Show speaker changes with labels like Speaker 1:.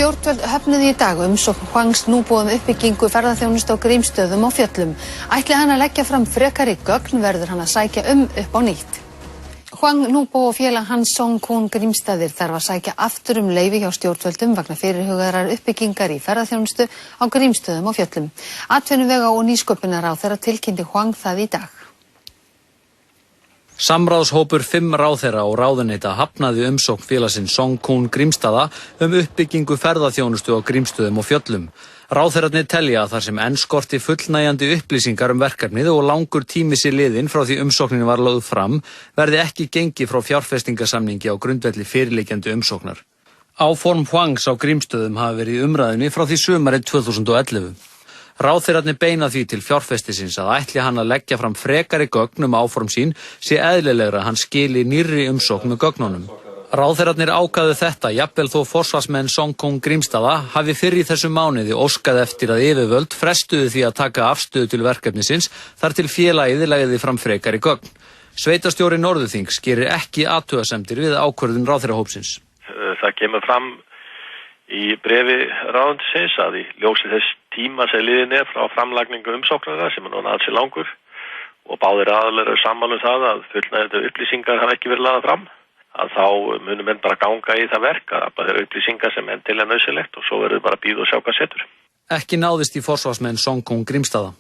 Speaker 1: Stjórnvöld höfnuðu í dag umsókn Hwangs Nubo uppbyggingu ferðaþjónustu á Grímsstöðum á Fjöllum. Ætli hann að leggja fram frekari gögn verður hann að sækja upp á nýtt. Hwang Nubo og félag hans Songkhon Grímsstaðir þarf að sækja aftur leyfi hjá stjórnvöldum vegna fyrirhugaðrar uppbyggingar í ferðaþjónustu á Grímsstöðum á Fjöllum. Atvinnuvega- og nýsköpunarráðherra tilkynnti Hwang það í dag.
Speaker 2: Samráðshópur 5 ráðherra og ráðuneyta hafnaði umsókn félagsins Songkhon Grímsstaða uppbyggingu ferðaþjónustu á Grímsstöðum og Fjöllum. Ráðherrarnir telja að þar sem enn skorti fullnægjandi upplýsingar verkefnið og langur tími sé liðinn frá því umsóknin var lögð fram, verði ekki gengið frá fjárfestingarsamningi á grundvelli fyrirliggjandi umsóknar. Áform Hwangs á Grímsstöðum hafa verið í umræðunni frá því sumarið 2011. Ráðherrarnir beina því til fjárfestisins að ætli hann að leggja fram frekari gögn áform sín sé eðlilegra hann skili nýrri umsókn með gögnunum. Ráðherrarnir ákváðu þetta jafnvel þó forsvarsmenn Songkhon Grímsstaða hafi fyrr í þessum mánuði óskað eftir að yfirvöld frestuðu því að taka afstöðu til verkefnisins þar til félagið legði fram frekari gögn. Sveitarstjóri Norðurþings gerir ekki athugasemdir við ákvörðun ráðherrahópsins.
Speaker 3: Það kemur fram í bréfi ráðuneytisins að í ljósi þess tíma sem liðinn frá framlagningu umsóknarna sem núna ansi langur og báðir aðilar eru sammála það að fullnægjandi upplýsingar hafa ekki verið lagðar fram, að þá munum menn bara ganga í það verk að afla þeirra upplýsingar sem endilega nauðsynlegt og svo verður bara bíða og sjá hvað setur.
Speaker 2: Ekki náðist í forsvarsmenn Songkhon Grímsstaða.